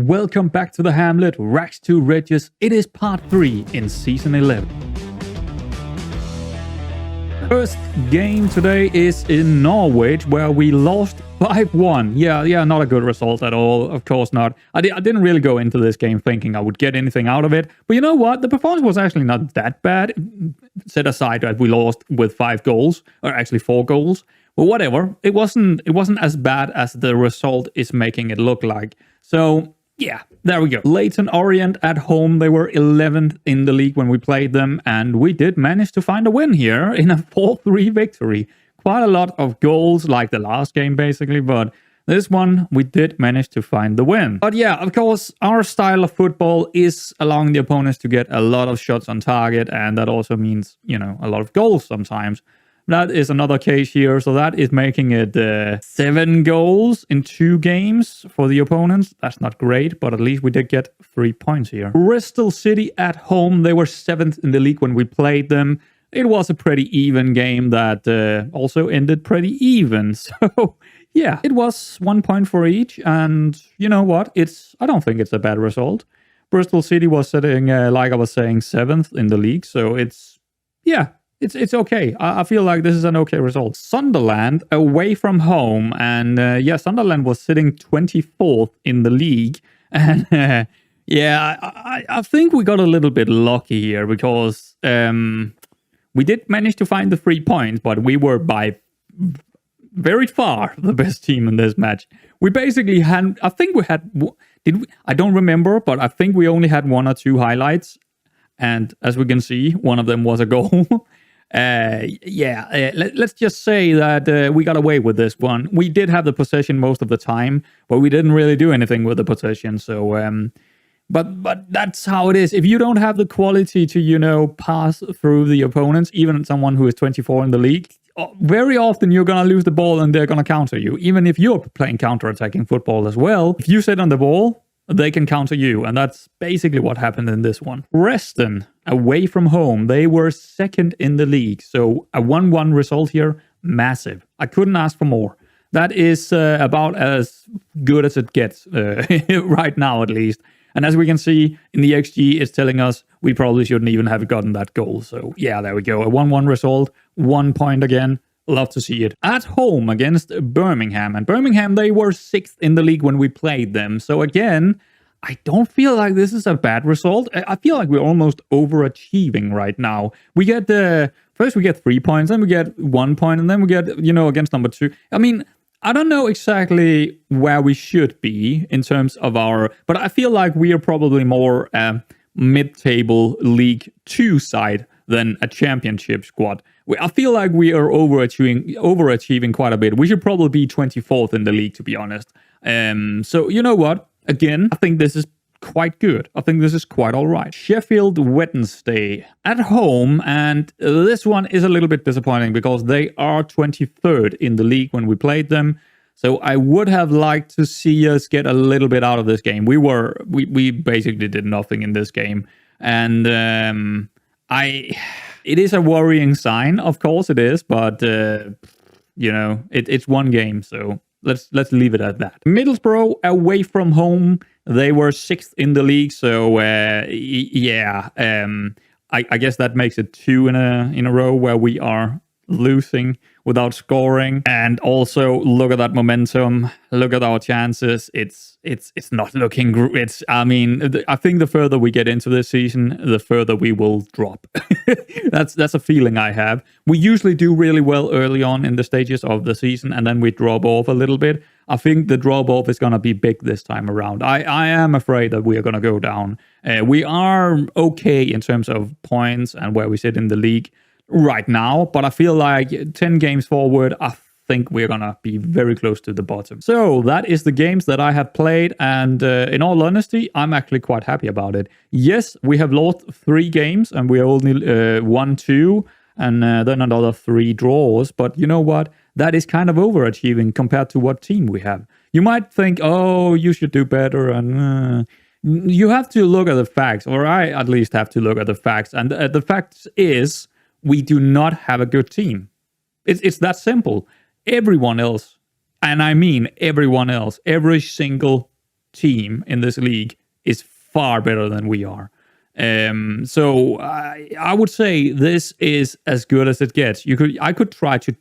Welcome back to the Hamlet, Rags to Riches. It is part 3 in season 11. First game today is in Norwich, where we lost 5-1. Yeah, not a good result at all. Of course not. I didn't really go into this game thinking I would get anything out of it. But you know what? The performance was actually not that bad. Set aside that we lost with 5 goals, or actually 4 goals. But whatever. It wasn't as bad as the result is making it look like. So yeah, there we go. Leyton Orient at home, they were 11th in the league when we played them, and we did manage to find a win here in a 4-3 victory. Quite a lot of goals, like the last game basically, but this one we did manage to find the win. But yeah, of course, our style of football is allowing the opponents to get a lot of shots on target, and that also means, a lot of goals sometimes. That is another case here, so that is making it 7 goals in 2 games for the opponents. That's not great, but at least we did get 3 points here. Bristol City at home, they were 7th in the league when we played them. It was a pretty even game that also ended pretty even. So yeah, it was 1 point for each, and you know what? I don't think it's a bad result. Bristol City was sitting, like I was saying, 7th in the league, so it's okay. I feel like this is an okay result. Sunderland away from home, and Sunderland was sitting 24th in the league, and I think we got a little bit lucky here because we did manage to find the 3 points, but we were by very far the best team in this match. We basically had, I think we had, I don't remember, but I think we only had 1 or 2 highlights, and as we can see, one of them was a goal. Let's just say that we got away with this one. We did have the possession most of the time, but we didn't really do anything with the possession. So, but that's how it is. If you don't have the quality to, pass through the opponents, even someone who is 24 in the league, very often you're going to lose the ball and they're going to counter you. Even if you're playing counter-attacking football as well, if you sit on the ball, they can counter you, and that's basically what happened in this one. Preston, away from home, they were 2nd in the league, so a 1-1 result here, massive. I couldn't ask for more. That is about as good as it gets, right now at least. And as we can see, in the XG, it's telling us we probably shouldn't even have gotten that goal. So yeah, there we go. A 1-1 result, 1 point again. Love to see it. At home against Birmingham. And Birmingham, they were 6th in the league when we played them. So again, I don't feel like this is a bad result. I feel like we're almost overachieving right now. We get first we get 3 points, then we get 1 point, and then we get, against number 2. I mean, I don't know exactly where we should be in terms of but I feel like we are probably more mid-table League 2 side than a championship squad. I feel like we are overachieving quite a bit. We should probably be 24th in the league, to be honest. So you know what? Again, I think this is quite good. I think this is quite all right. Sheffield Wednesday at home, and this one is a little bit disappointing because they are 23rd in the league when we played them. So I would have liked to see us get a little bit out of this game. We basically did nothing in this game, and it is a worrying sign, of course it is, but it's one game, so let's leave it at that. Middlesbrough away from home, they were 6th in the league, so I guess that makes it 2 in a row where we are losing without scoring. And also look at that momentum, look at our chances. It's not looking great. I think the further we get into this season, the further we will drop. That's a feeling I have. We usually do really well early on in the stages of the season, and then we drop off a little bit. I think the drop off is going to be big this time around. I am afraid that we are going to go down. We are okay in terms of points and where we sit in the league right now, but I feel like 10 games forward, I think we're gonna be very close to the bottom. So that is the games that I have played, and in all honesty, I'm actually quite happy about it. Yes, we have lost 3 games, and we only won 2, and then another 3 draws, but you know what? That is kind of overachieving compared to what team we have. You might think, oh, you should do better, and you have to look at the facts, or I at least have to look at the facts, and the fact is, we do not have a good team. It's that simple. Everyone else, and I mean everyone else, every single team in this league is far better than we are. So I would say this is as good as it gets. I could try to,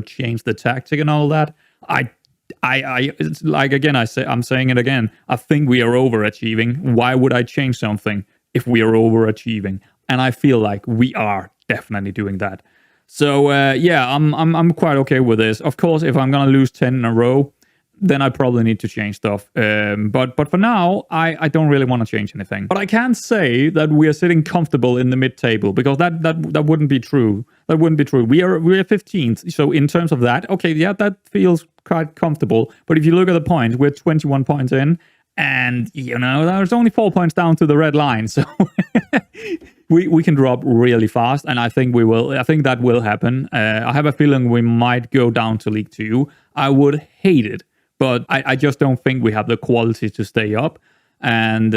change the tactic and all that. It's like, again, I'm saying it again. I think we are overachieving. Why would I change something if we are overachieving? And I feel like we are definitely doing that. So I'm quite okay with this. Of course, if I'm gonna lose 10 in a row, then I probably need to change stuff. But for now, I don't really want to change anything. But I can't say that we are sitting comfortable in the mid-table, because that wouldn't be true. That wouldn't be true. We are 15th. So in terms of that, okay, yeah, that feels quite comfortable. But if you look at the points, we're 21 points in, and there's only 4 points down to the red line. So we can drop really fast, and I think we will. I think that will happen. I have a feeling we might go down to League 2. I would hate it. But I just don't think we have the quality to stay up. And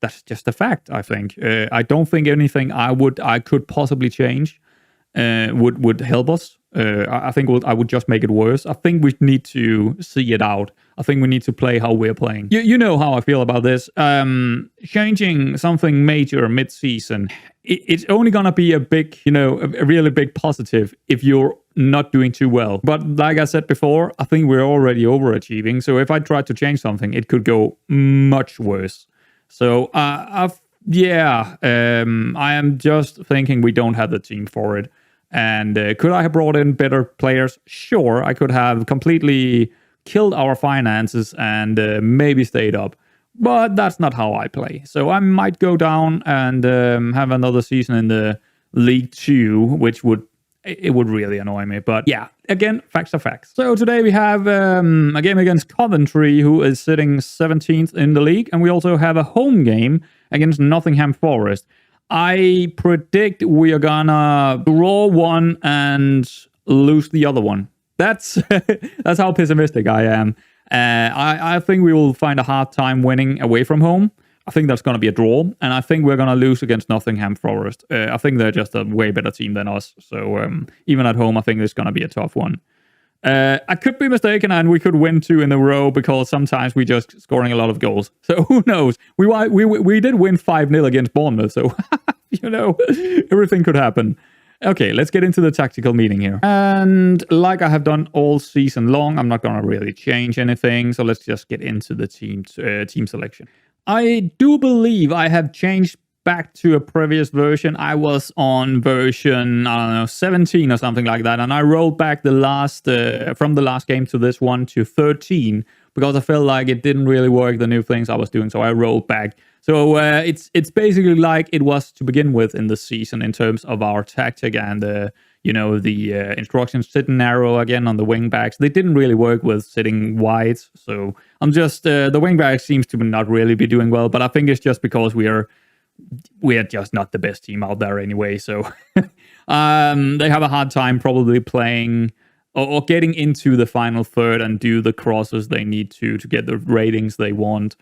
that's just a fact, I think. I don't think anything I could possibly change would help us. I think I would just make it worse. I think we need to see it out. I think we need to play how we're playing. You know how I feel about this. Changing something major mid-season, it's only going to be a big, a really big positive if you're not doing too well. But like I said before, I think we're already overachieving. So if I try to change something, it could go much worse. So I am just thinking we don't have the team for it. And could I have brought in better players? Sure, I could have completely killed our finances and maybe stayed up. But that's not how I play. So I might go down and have another season in the League 2, which would really annoy me. But yeah, again, facts are facts. So today we have a game against Coventry, who is sitting 17th in the league. And we also have a home game against Nottingham Forest. I predict we are gonna draw one and lose the other one. That's how pessimistic I am. I think we will find a hard time winning away from home. I think that's going to be a draw, and I think we're going to lose against Nottingham Forest. I think they're just a way better team than us. So even at home, I think it's going to be a tough one. I could be mistaken, and we could win 2 in a row, because sometimes we just scoring a lot of goals. So who knows? We did win 5-0 against Bournemouth, so everything could happen. Okay, let's get into the tactical meeting here. And like I have done all season long, I'm not going to really change anything. So let's just get into the team selection. I do believe I have changed back to a previous version. I was on version, 17 or something like that. And I rolled back the last, from the last game to this one to 13, because I felt like it didn't really work, the new things I was doing. So I rolled back. So it's basically like it was to begin with in the season in terms of our tactic and the instructions sitting narrow again on the wing backs. They didn't really work with sitting wide. So I'm just the wing back seems to not really be doing well, but I think it's just because we are just not the best team out there anyway. So they have a hard time probably playing or getting into the final third and do the crosses they need to get the ratings they want.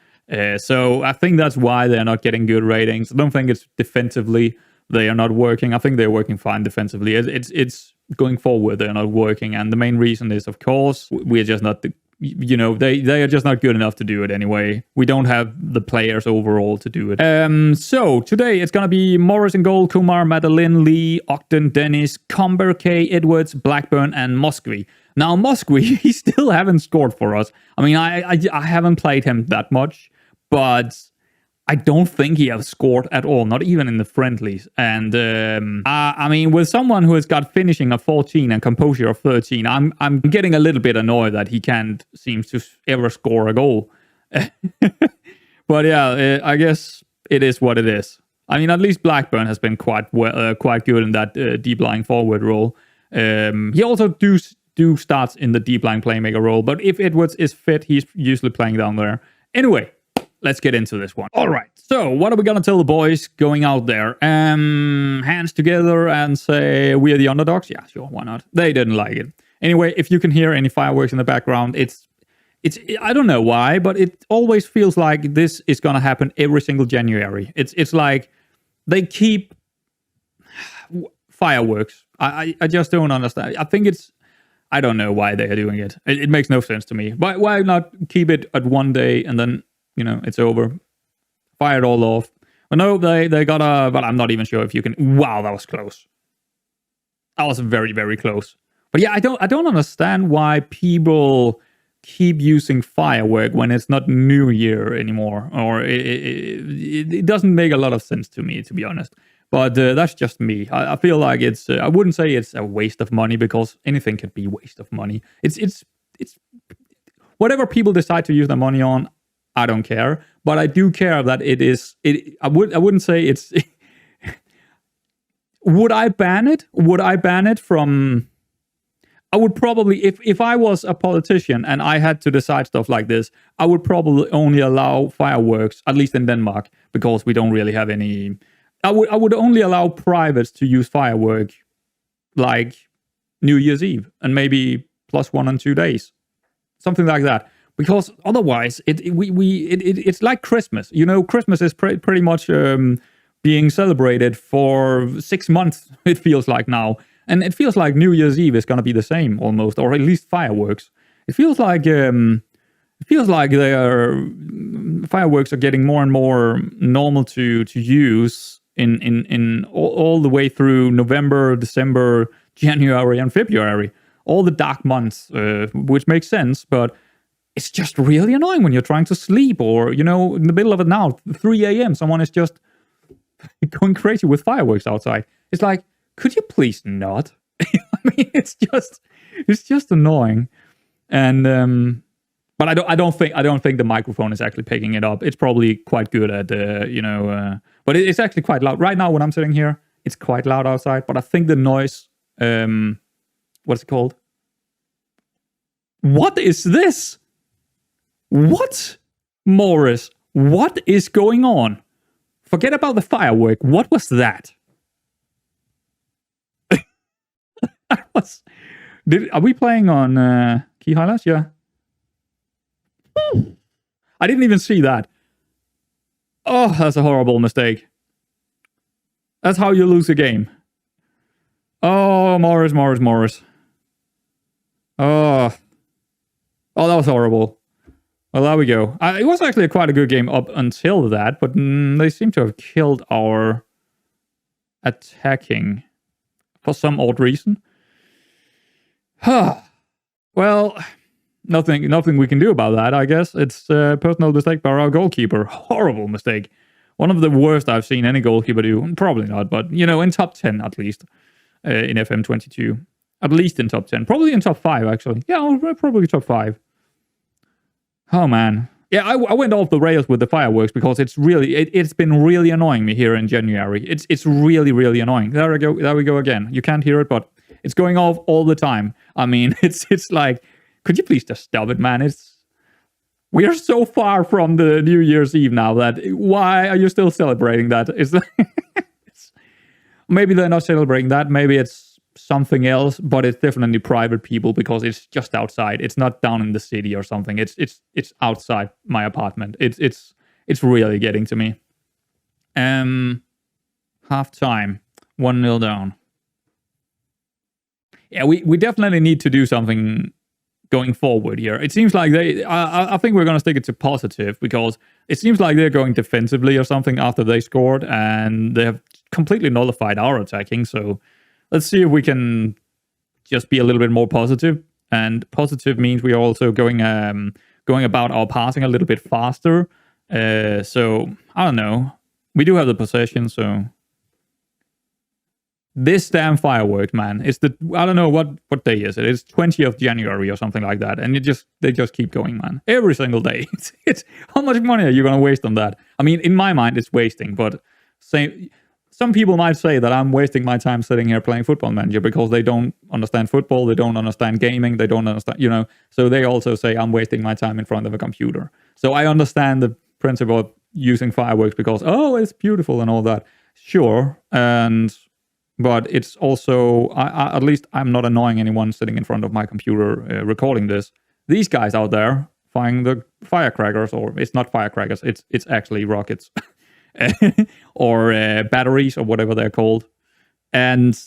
So I think that's why they're not getting good ratings. I don't think it's defensively they are not working. I think they're working fine defensively. It's going forward they're not working, and the main reason is, of course, we're just not they are just not good enough to do it anyway. We don't have the players overall to do it. So today it's gonna be Morris in goal, Kumar, Madeline, Lee, Ogden, Dennis, Comber, Kay, Edwards, Blackburn, and Musgrave. Now Musgrave, he still haven't scored for us. I mean, I haven't played him that much, but I don't think he has scored at all, not even in the friendlies. And I mean, with someone who has got finishing of 14 and composure of 13, I'm getting a little bit annoyed that he can't seem to ever score a goal. But yeah, I guess it is what it is. I mean, at least Blackburn has been quite good in that deep lying forward role. He also do starts in the deep line playmaker role, but if Edwards is fit, he's usually playing down there. Anyway, let's get into this one. All right. So what are we going to tell the boys going out there? Hands together and say we are the underdogs? Yeah, sure. Why not? They didn't like it. Anyway, if you can hear any fireworks in the background, it's I don't know why, but it always feels like this is going to happen every single January. It's like they keep fireworks. I just don't understand. I think I don't know why they are doing it. It makes no sense to me. Why not keep it at one day and then, it's over? Fire it all off. But no, they got but I'm not even sure if you can. Wow, that was close. That was very, very close. But yeah, I don't understand why people keep using firework when it's not New Year anymore. Or it doesn't make a lot of sense to me, to be honest. But that's just me. I feel like it's. I wouldn't say it's a waste of money, because anything could be a waste of money. It's whatever people decide to use their money on. I don't care, but I do care that it is. I wouldn't say it's. Would I ban it? Would I ban it from? I would probably, if I was a politician and I had to decide stuff like this, I would probably only allow fireworks, at least in Denmark, because we don't really have any. I would only allow privates to use firework like New Year's Eve and maybe +1 and 2 days, something like that. Because otherwise, it's like Christmas. Christmas is pretty much being celebrated for 6 months. It feels like now, and it feels like New Year's Eve is gonna be the same almost, or at least fireworks. It feels like fireworks are getting more and more normal to use in all the way through November, December, January, and February, all the dark months, which makes sense, but it's just really annoying when you're trying to sleep, or in the middle of it now, 3 a.m. someone is just going crazy with fireworks outside. It's like, could you please not? I mean, it's just annoying, and but I don't think the microphone is actually picking it up. It's probably quite good at but it's actually quite loud right now when I'm sitting here. It's quite loud outside, but I think the noise. What's it called? What is this? What, Morris? What is going on? Forget about the firework. What was that? Are we playing on key highlights? Yeah. I didn't even see that. Oh, that's a horrible mistake. That's how you lose a game. Oh, Morris. Oh, that was horrible. Well, there we go. It was actually quite a good game up until that, but they seem to have killed our attacking for some odd reason. Well, nothing we can do about that, I guess. It's a personal mistake by our goalkeeper. Horrible mistake. One of the worst I've seen any goalkeeper do. Probably not, but, in top 10 at least in FM22. At least in top 10. Probably in top 5, actually. Yeah, probably top 5. Oh, man. Yeah, I went off the rails with the fireworks because it's been really annoying me here in January. It's really, really annoying. There we go again. You can't hear it, but it's going off all the time. I mean, it's like, could you please just stop it, man? We are so far from the New Year's Eve now that why are you still celebrating that? Maybe they're not celebrating that. Maybe it's something else, but it's definitely private people because it's just outside. It's not down in the city or something. It's outside my apartment. It's really getting to me. Half time, 1-0 down. Yeah, we definitely need to do something going forward here. It seems like I think we're going to stick it to positive because it seems like they're going defensively or something after they scored, and they have completely nullified our attacking. So let's see if we can just be a little bit more positive. And positive means we are also going about our passing a little bit faster. So I don't know. We do have the possession, so this damn fireworks, man. It's I don't know what day is it. It's 20th of January or something like that, and they just keep going, man. Every single day. It's how much money are you gonna waste on that? I mean, in my mind, it's wasting, but some people might say that I'm wasting my time sitting here playing Football Manager because they don't understand football, they don't understand gaming, they don't understand, so they also say I'm wasting my time in front of a computer. So I understand the principle of using fireworks because, it's beautiful and all that. Sure, but it's also, at least I'm not annoying anyone sitting in front of my computer recording this. These guys out there firing the firecrackers, or it's not firecrackers, it's actually rockets. or batteries or whatever they're called. And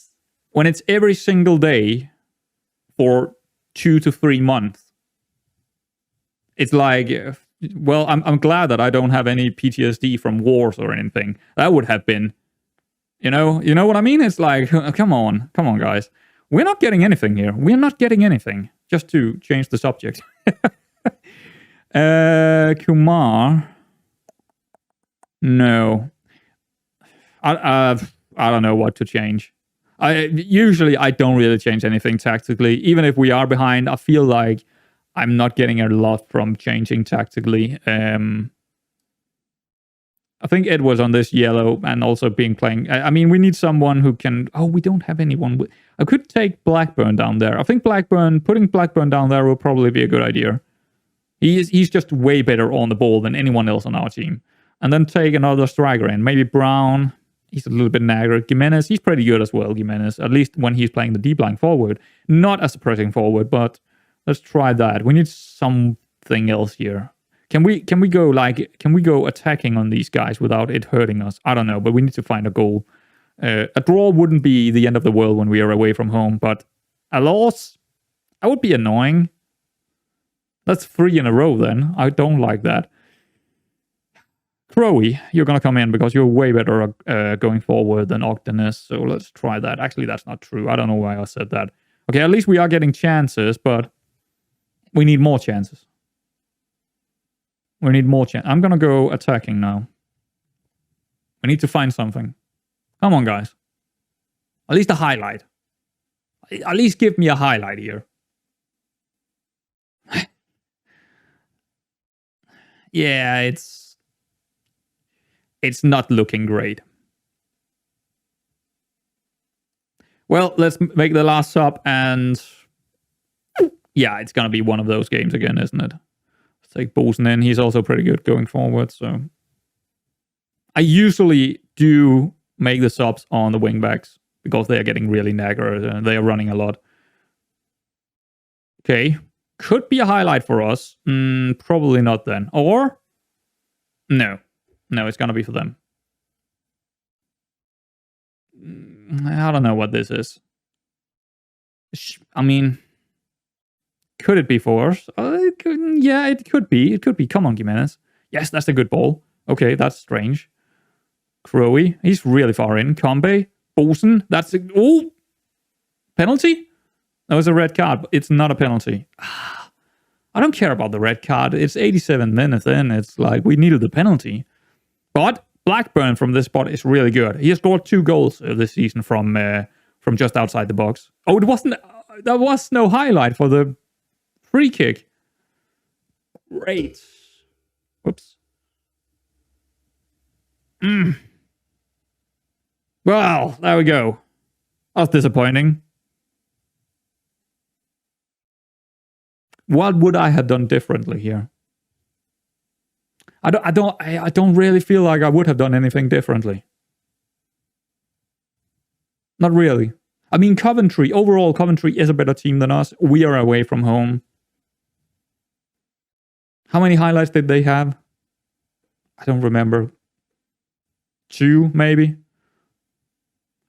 when it's every single day for 2 to 3 months. It's like, well, I'm glad that I don't have any PTSD from wars or anything. That would have been, you know what I mean? It's like, come on, guys. We're not getting anything here. We're not getting anything. Just to change the subject. Kumar. No. I don't know what to change. Usually I don't really change anything tactically. Even if we are behind, I feel like I'm not getting a lot from changing tactically. I think Ed was on this yellow and also playing. I mean, we need someone who can... Oh, we don't have anyone. I could take Blackburn down there. I think putting Blackburn down there will probably be a good idea. He's just way better on the ball than anyone else on our team. And then take another striker in. Maybe Brown. He's a little bit nagger. Jimenez, he's pretty good as well, Jimenez. At least when he's playing the deep line forward. Not as a pressing forward, but let's try that. We need something else here. Can we go attacking on these guys without it hurting us? I don't know, but we need to find a goal. A draw wouldn't be the end of the world when we are away from home, but a loss, that would be annoying. That's 3 in a row then. I don't like that. Crowy, you're going to come in because you're way better going forward than Ogden is, so let's try that. Actually, that's not true. I don't know why I said that. Okay, at least we are getting chances, but we need more chances. We need more chances. I'm going to go attacking now. We need to find something. Come on, guys. At least a highlight. At least give me a highlight here. Yeah, it's not looking great. Well, let's make the last sub, and yeah, it's going to be one of those games again, isn't it? Let's take Bosen in. He's also pretty good going forward, so... I usually do make the subs on the wingbacks because they are getting really nagger and they are running a lot. Okay. Could be a highlight for us. Probably not then. Or? No. No, it's going to be for them. I don't know what this is. I mean, could it be for us? Yeah, it could be. It could be. Come on, Jimenez. Yes, that's a good ball. Okay, that's strange. Crowy, he's really far in. Combe, Bosen, that's a... Oh! Penalty? That was a red card, but it's not a penalty. I don't care about the red card. It's 87 minutes in. It's like, we needed the penalty. But Blackburn from this spot is really good. He has scored 2 goals this season from just outside the box. Oh, it wasn't... There was no highlight for the free kick. Great. Whoops. Well, there we go. That's disappointing. What would I have done differently here? I don't really feel like I would have done anything differently. Not really. I mean, overall Coventry is a better team than us. We are away from home. How many highlights did they have? I don't remember. 2, maybe?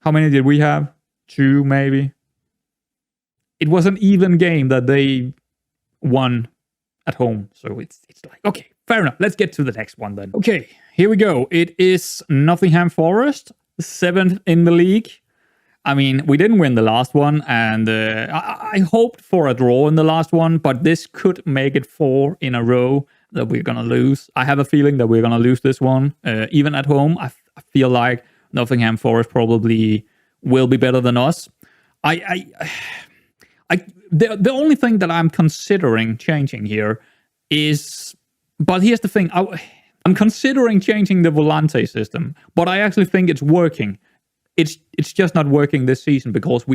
How many did we have? 2, maybe? It was an even game that they won at home. So it's like, okay, fair enough. Let's get to the next one then. Okay, here we go. It is Nottingham Forest, 7th in the league. I mean, we didn't win the last one, and I hoped for a draw in the last one, but this could make it 4 in a row that we're going to lose. I have a feeling that we're going to lose this one. Even at home, I feel like Nottingham Forest probably will be better than us. The only thing that I'm considering changing here is... But here's the thing. I'm considering changing the Volante system, but I actually think it's working. It's just not working this season because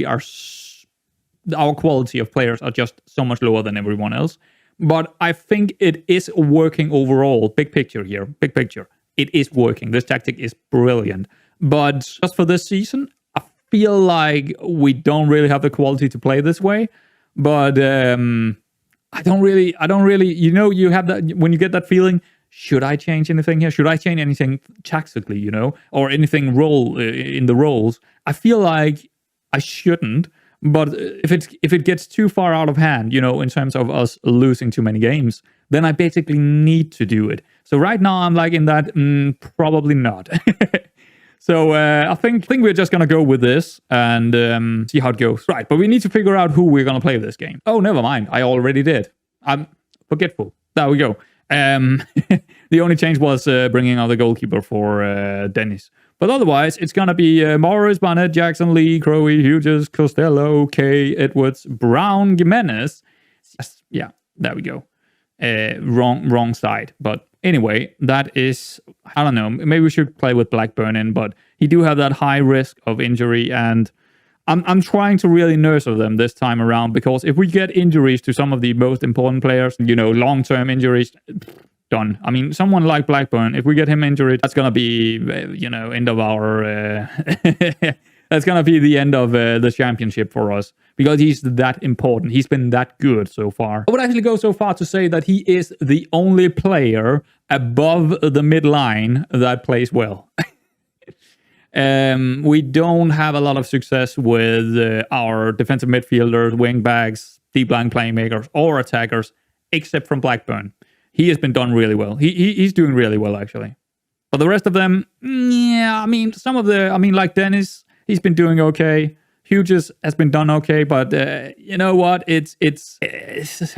our quality of players are just so much lower than everyone else. But I think it is working overall. Big picture here. Big picture. It is working. This tactic is brilliant. But just for this season, I feel like we don't really have the quality to play this way. But I don't really, you have that, when you get that feeling, should I change anything here? Should I change anything tactically, or anything in the roles? I feel like I shouldn't, But if it gets too far out of hand, in terms of us losing too many games, then I basically need to do it. So right now I'm like in that probably not. So I think we're just gonna go with this and see how it goes. Right, but we need to figure out who we're gonna play this game. Oh, never mind. I already did. I'm forgetful. There we go. The only change was bringing out the goalkeeper for Dennis. But otherwise, it's gonna be Morris, Barnett, Jackson, Lee, Crowley, Hughes, Costello, Kay, Edwards, Brown, Jimenez. Yeah, there we go. Wrong side. But anyway, that is, I don't know, maybe we should play with Blackburn in, but he do have that high risk of injury, and I'm trying to really nurture them this time around, because if we get injuries to some of the most important players, long-term injuries, done. I mean, someone like Blackburn, if we get him injured, that's gonna be, end of our... that's gonna be the end of the championship for us, because he's that important. He's been that good so far. I would actually go so far to say that he is the only player above the midline that plays well. We don't have a lot of success with our defensive midfielders, wing backs, deep line playmakers, or attackers, except from Blackburn. He has been done really well. He's doing really well, actually. But the rest of them, yeah, I mean, like Dennis, he's been doing okay. Hughes has been done okay, but you know what? It's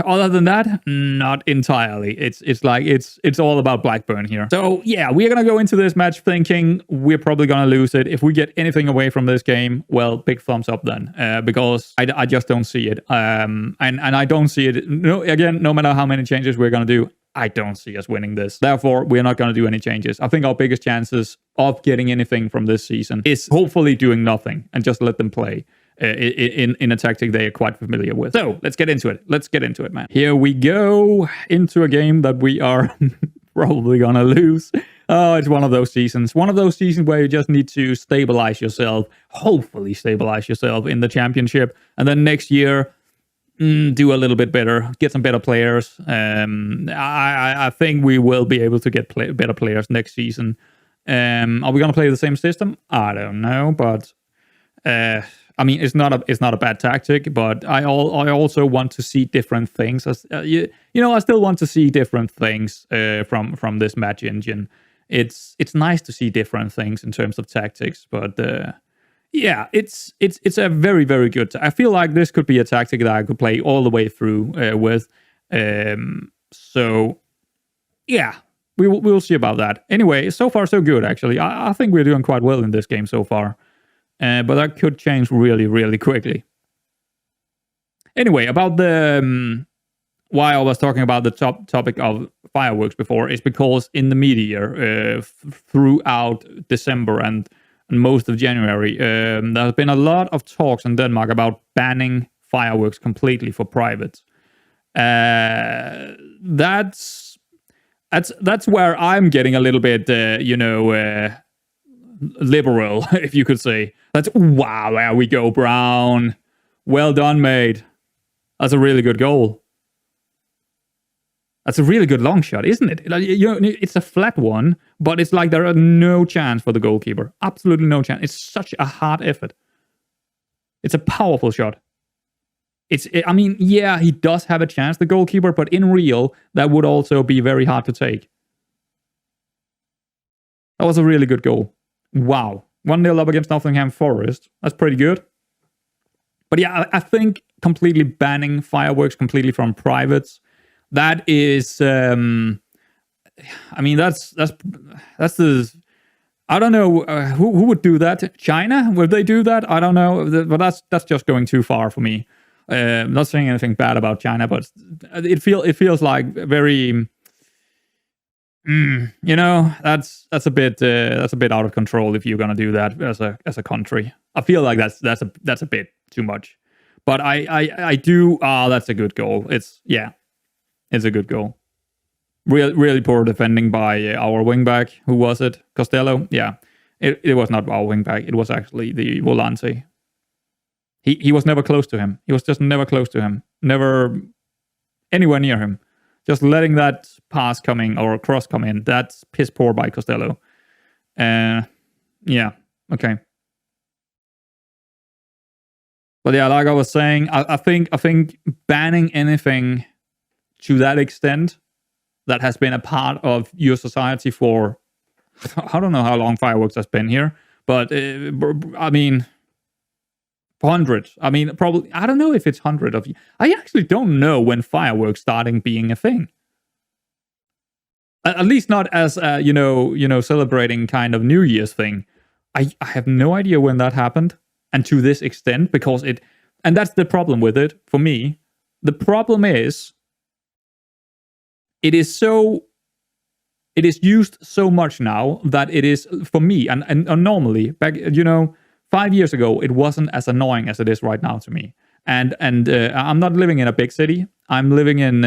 other than that, not entirely. It's all about Blackburn here. So yeah, we're gonna go into this match thinking we're probably gonna lose it. If we get anything away from this game, well, big thumbs up then, because I just don't see it. And I don't see it. No matter how many changes we're gonna do, I don't see us winning this. Therefore, we're not going to do any changes. I think our biggest chances of getting anything from this season is hopefully doing nothing and just let them play in a tactic they are quite familiar with. So, let's get into it. Let's get into it, man. Here we go into a game that we are probably going to lose. Oh, it's one of those seasons. One of those seasons where you just need to stabilize yourself, hopefully stabilize yourself in the championship. And then next year, do a little bit better, get some better players. I think we will be able to get better players next season. Are we going to play the same system? I don't know, but I mean, it's not a bad tactic. But I also want to see different things. I still want to see different things from this match engine. It's nice to see different things in terms of tactics, but. Yeah, it's a very, very good. I feel like this could be a tactic that I could play all the way through with. So, yeah, we'll see about that. Anyway, so far so good, actually. I think we're doing quite well in this game so far. But that could change really, really quickly. Anyway, about the... why I was talking about the topic of fireworks before is because in the media throughout December and most of January, there's been a lot of talks in Denmark about banning fireworks completely for privates. That's where I'm getting a little bit, liberal, if you could say. Wow, there we go, Brown. Well done, mate. That's a really good goal. That's a really good long shot, isn't it? It's a flat one, but it's like there are no chance for the goalkeeper. Absolutely no chance. It's such a hard effort. It's a powerful shot. Yeah, he does have a chance, the goalkeeper, but in real, that would also be very hard to take. That was a really good goal. Wow. 1-0 up against Nottingham Forest. That's pretty good. But yeah, I think completely banning fireworks completely from privates, that is, that's the, I don't know, who would do that? China? Would they do that? I don't know, but that's just going too far for me. I'm not saying anything bad about China, but it feels like very, that's a bit out of control if you're gonna do that as a country. I feel like that's a bit too much. But I do. That's a good goal. It's a good goal. Really poor defending by our wingback. Who was it? Costello? Yeah. It was not our wingback. It was actually the volante. He was never close to him. He was just never close to him. Never anywhere near him. Just letting that pass coming or cross come in. That's piss poor by Costello. Yeah. Okay. But yeah, like I was saying, I think banning anything to that extent that has been a part of your society for, I don't know how long fireworks has been here, but I mean, hundreds. I mean, probably, I don't know if it's 100 of you. I actually don't know when fireworks starting being a thing. At least not as celebrating kind of New Year's thing. I have no idea when that happened, and to this extent, because and that's the problem with it for me. The problem is, it is used so much now that it is, for me, and normally back, 5 years ago, it wasn't as annoying as it is right now to me. And I'm not living in a big city. I'm living in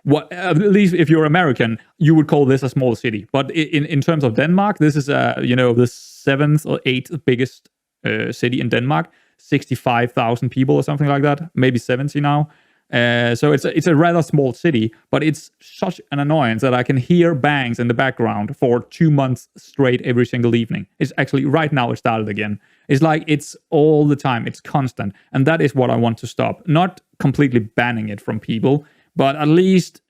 what, at least if you're American, you would call this a small city. But in terms of Denmark, this is the 7th or 8th biggest city in Denmark, 65,000 people or something like that, maybe 70 now. So it's a rather small city, but it's such an annoyance that I can hear bangs in the background for 2 months straight every single evening. It's actually, right now it started again. It's like it's all the time, it's constant, and that is what I want to stop. Not completely banning it from people, but at least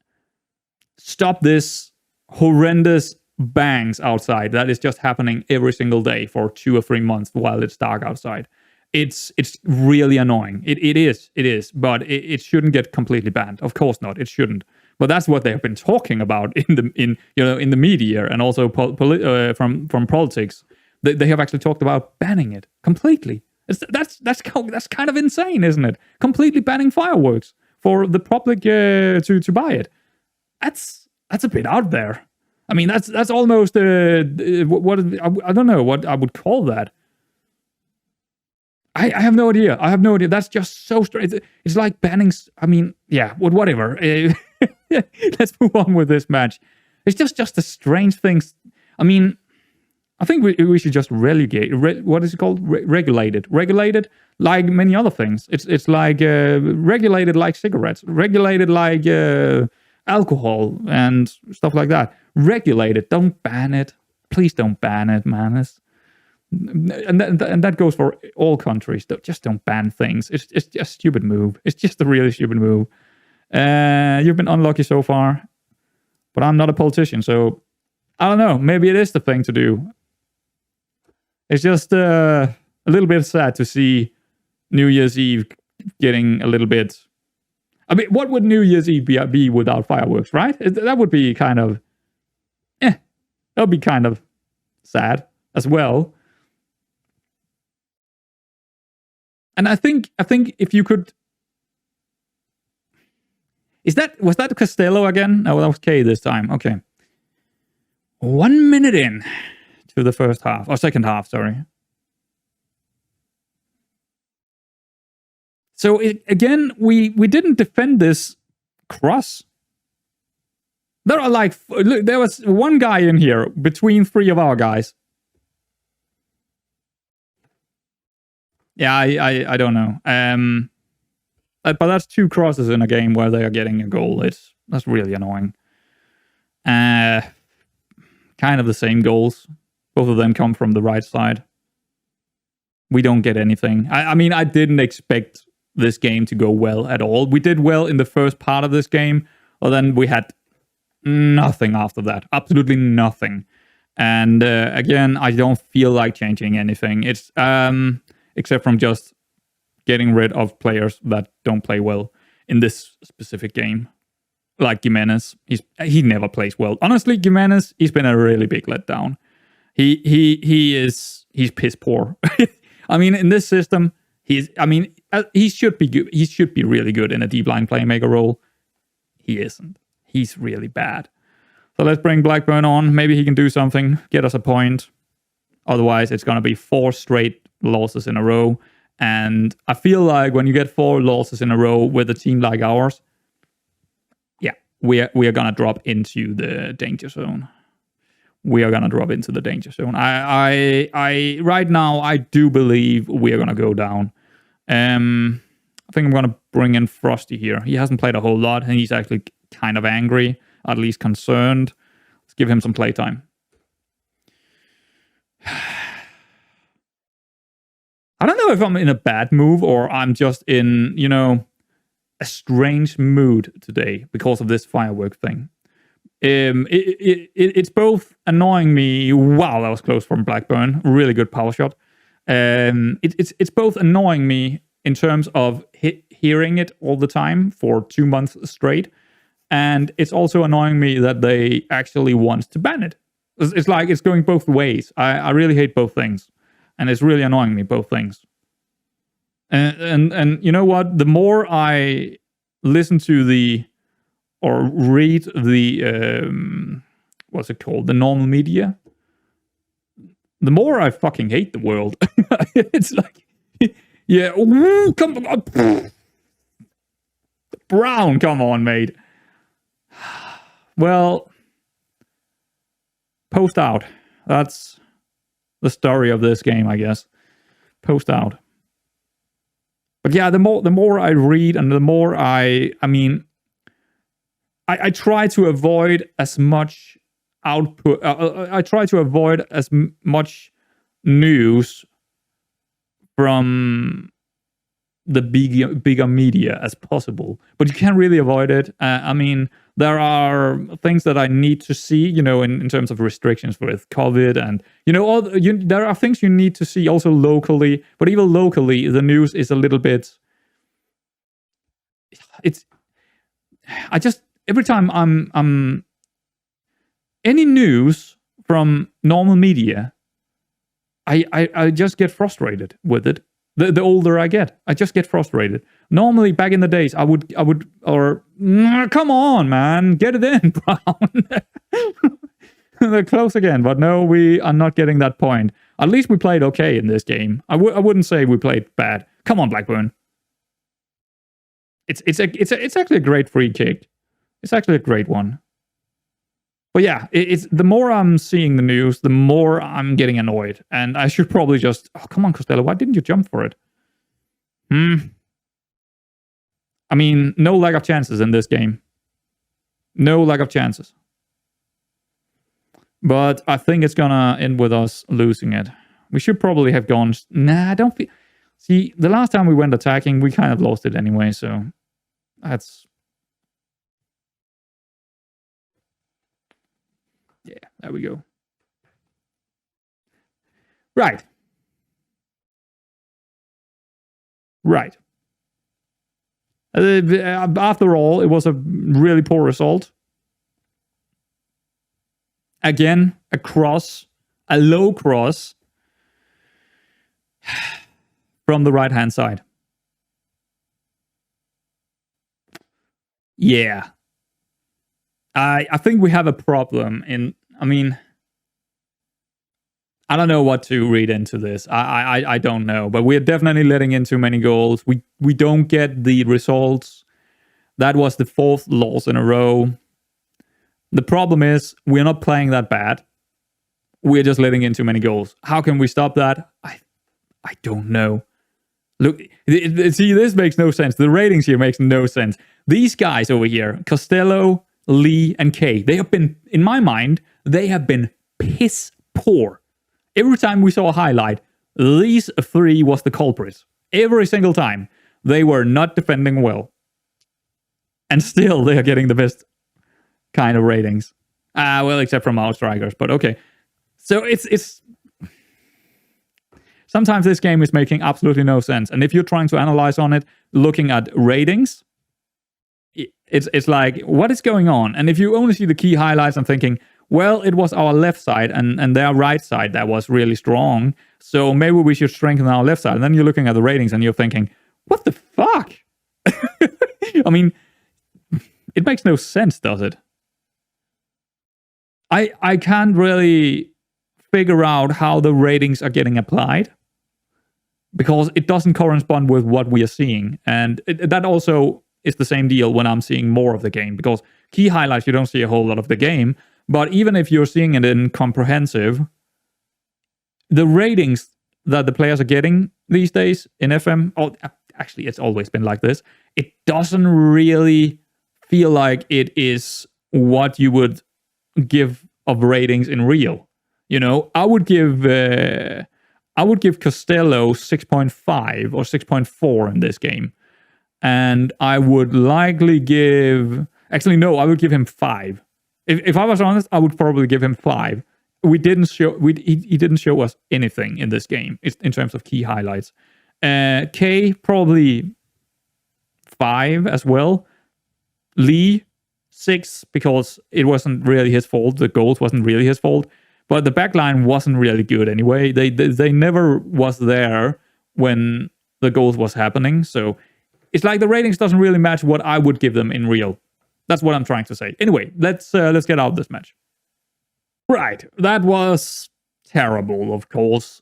stop this horrendous bangs outside that is just happening every single day for 2 or 3 months while it's dark outside. It's really annoying. It is, but it shouldn't get completely banned. Of course not. It shouldn't. But that's what they've been talking about in the media, and also from politics. They have actually talked about banning it completely. That's kind of insane, isn't it? Completely banning fireworks for the public to buy it. That's a bit out there. I mean, that's almost what I don't know what I would call that. I have no idea. That's just so strange. It's like banning. I mean, yeah, whatever. Let's move on with this match. It's just a strange thing. I mean, I think we should just relegate. What is it called? Regulated. Regulated like many other things. It's like regulated like cigarettes. Regulated like alcohol and stuff like that. Regulated. Don't ban it. Please don't ban it, man. And that goes for all countries. Just don't ban things. It's just a stupid move. It's just a really stupid move. You've been unlucky so far, but I'm not a politician, so I don't know. Maybe it is the thing to do. It's just a little bit sad to see New Year's Eve getting a little bit. I mean, what would New Year's Eve be without fireworks, right? That would be kind of, that would be kind of sad as well. And I think if you could, was that Costello again? No, that was K this time. Okay, 1 minute in to the first half or second half. Sorry. So again, we didn't defend this cross. There was one guy in here between 3 of our guys. Yeah, I don't know. But that's 2 crosses in a game where they are getting a goal. That's really annoying. Kind of the same goals. Both of them come from the right side. We don't get anything. I mean, I didn't expect this game to go well at all. We did well in the first part of this game, but then we had nothing after that. Absolutely nothing. And again, I don't feel like changing anything. It's except from just getting rid of players that don't play well in this specific game. Like Jimenez, he never plays well. Honestly, Jimenez, he's been a really big letdown. He's piss poor. I mean, in this system, he should be good. He should be really good in a deep line playmaker role. He isn't. He's really bad. So let's bring Blackburn on. Maybe he can do something, get us a point. Otherwise, it's going to be 4 straight losses in a row. And I feel like when you get 4 losses in a row with a team like ours, yeah, we are going to drop into the danger zone. I right now, I do believe we are going to go down. I think I'm going to bring in Frosty here. He hasn't played a whole lot, and he's actually kind of angry, at least concerned. Let's give him some playtime. I don't know if I'm in a bad mood or I'm just in, a strange mood today because of this firework thing. It's both annoying me. Wow, that was close from Blackburn. Really good power shot. It's both annoying me in terms of hearing it all the time for 2 months straight, and it's also annoying me that they actually want to ban it. It's like it's going both ways. I really hate both things, and it's really annoying me, both things. And you know what? The more I listen to or read the what's it called? The normal media, the more I fucking hate the world. It's like, yeah, ooh, come on, Brown, come on, mate. Well, post out. That's the story of this game, I guess. Post out. But yeah, the more I read and the more I try to avoid as much output. I try to avoid as much news from the bigger media as possible, but you can't really avoid it. There are things that I need to see, in terms of restrictions with COVID, and there are things you need to see also locally. But even locally, the news is a little bit. Every time I'm any news from normal media, I just get frustrated with it. The older I get, I just get frustrated. Normally, back in the days, I would, come on, man, get it in, Brown. They're close again, but no, we are not getting that point. At least we played okay in this game. I wouldn't say we played bad. Come on, Blackburn. It's actually a great free kick. It's actually a great one. But yeah, it's the more I'm seeing the news, the more I'm getting annoyed. And I should probably just... Oh, come on, Costello, why didn't you jump for it? No lack of chances in this game. No lack of chances. But I think it's gonna end with us losing it. We should probably have gone... Nah, I don't feel... See, the last time we went attacking, we kind of lost it anyway, so... That's... Yeah, there we go. Right. After all, it was a really poor result. Again, a low cross from the right-hand side. Yeah. I think we have a problem I don't know what to read into this. I don't know, but we're definitely letting in too many goals. We don't get the results. That was the 4th loss in a row. The problem is we're not playing that bad. We're just letting in too many goals. How can we stop that? I don't know. Look, see, this makes no sense. The ratings here makes no sense. These guys over here, Costello, Lee, and Kay, they have been, in my mind, they have been piss poor. Every time we saw a highlight, these 3 was the culprits. Every single time. They were not defending well. And still, they are getting the best kind of ratings. Well, except from our strikers, but okay. So it's... Sometimes this game is making absolutely no sense. And if you're trying to analyze on it, looking at ratings, it's like, what is going on? And if you only see the key highlights and thinking, well, it was our left side and their right side that was really strong, so maybe we should strengthen our left side. And then you're looking at the ratings and you're thinking, what the fuck? It makes no sense, does it? I can't really figure out how the ratings are getting applied, because it doesn't correspond with what we are seeing. And that also is the same deal when I'm seeing more of the game, because key highlights, you don't see a whole lot of the game. But even if you're seeing it in comprehensive, the ratings that the players are getting these days in FM, actually, it's always been like this, it doesn't really feel like it is what you would give of ratings in real. I would give I would give Costello 6.5 or 6.4 in this game. And I would likely give... Actually, no, I would give him 5. If I was honest, I would probably give him 5. He didn't show us anything in this game in terms of key highlights. K, probably 5 as well. Lee, 6, because it wasn't really his fault. The goals wasn't really his fault. But the backline wasn't really good anyway. They never was there when the goals was happening. So it's like the ratings doesn't really match what I would give them in real. That's what I'm trying to say. Anyway, let's get out of this match. Right, that was terrible, of course.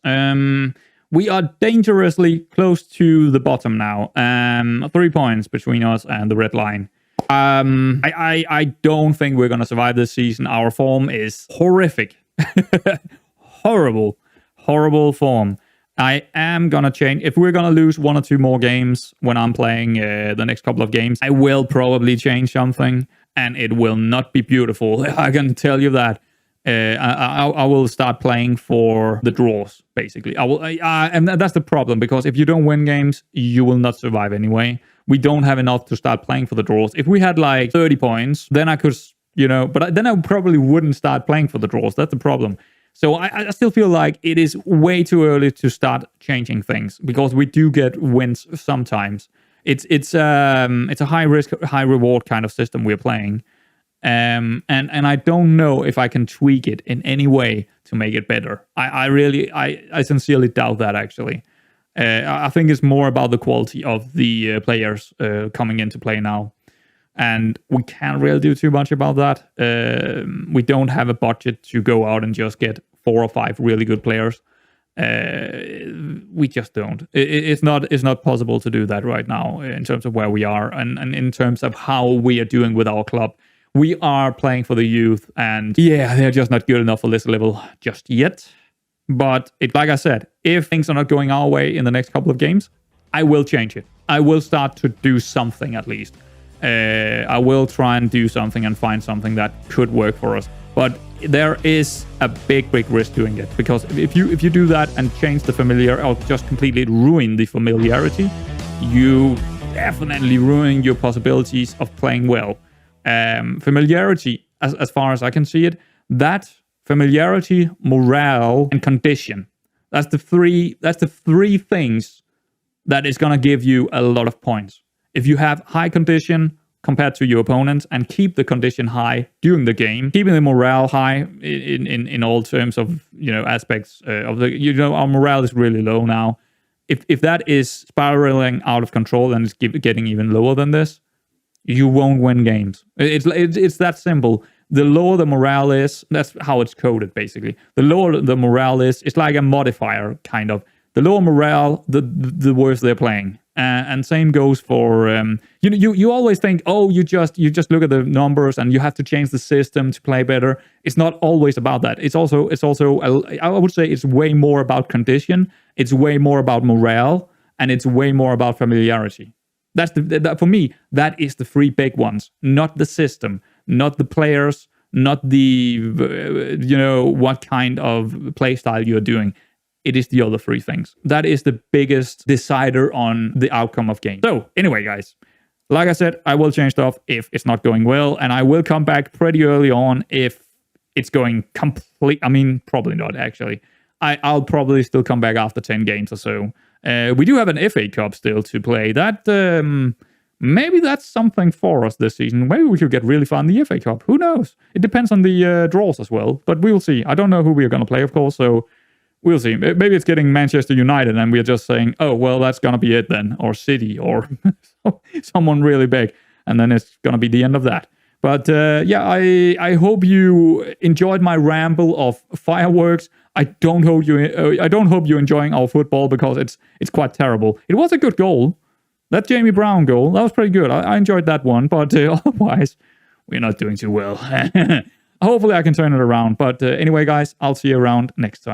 We are dangerously close to the bottom now. 3 points between us and the red line. I don't think we're gonna survive this season. Our form is horrific. Horrible form. I am gonna change. If we're gonna lose 1 or 2 more games when I'm playing the next couple of games, I will probably change something, and it will not be beautiful. I can tell you that. I will start playing for the draws, basically. And that's the problem, because if you don't win games, you will not survive anyway. We don't have enough to start playing for the draws. If we had like 30 points, then I could, but then I probably wouldn't start playing for the draws. That's the problem. So I still feel like it is way too early to start changing things, because we do get wins sometimes. It's a high risk, high reward kind of system we're playing. And I don't know if I can tweak it in any way to make it better. I sincerely doubt that, actually. I think it's more about the quality of the players coming into play now. And we can't really do too much about that. We don't have a budget to go out and just get 4 or 5 really good players. We just don't. It's not possible to do that right now in terms of where we are and in terms of how we are doing with our club. We are playing for the youth, and yeah, they're just not good enough for this level just yet. But like I said, if things are not going our way in the next couple of games, I will change it. I will start to do something at least. I will try and do something and find something that could work for us. But there is a big risk doing it, because if you do that and change the familiar, or just completely ruin the familiarity, you definitely ruin your possibilities of playing well. Familiarity, as far as I can see it, that familiarity, morale, and condition. That's the three things that is gonna give you a lot of points. If you have high condition compared to your opponents and keep the condition high during the game, keeping the morale high in all terms of aspects of the our morale is really low now. If that is spiraling out of control and it's getting even lower than this, you won't win games. It's that simple. The lower the morale is, that's how it's coded basically. The lower the morale is, it's like a modifier kind of. The lower morale, the worse they're playing. And same goes for you always think, oh, you just look at the numbers and you have to change the system to play better. It's not always about that. It's also I would say it's way more about condition. It's way more about morale, and it's way more about familiarity. That's for me, that is the 3 big ones, not the system, not the players, not the what kind of play style you're doing. It is the other 3 things. That is the biggest decider on the outcome of games. So anyway, guys, like I said, I will change stuff if it's not going well, and I will come back pretty early on if it's going complete. I mean, probably not actually. I'll probably still come back after 10 games or so. We do have an FA Cup still to play. That maybe that's something for us this season. Maybe we could get really far in the FA Cup. Who knows? It depends on the draws as well. But we'll see. I don't know who we are going to play, of course. So we'll see. Maybe it's getting Manchester United and we're just saying, oh, well, that's going to be it then. Or City or someone really big. And then it's going to be the end of that. But yeah, I hope you enjoyed my ramble of fireworks. I don't hope you're enjoying our football, because it's quite terrible. It was a good goal. That Jamie Brown goal, that was pretty good. I enjoyed that one, but otherwise, we're not doing too well. Hopefully I can turn it around. But anyway, guys, I'll see you around next time.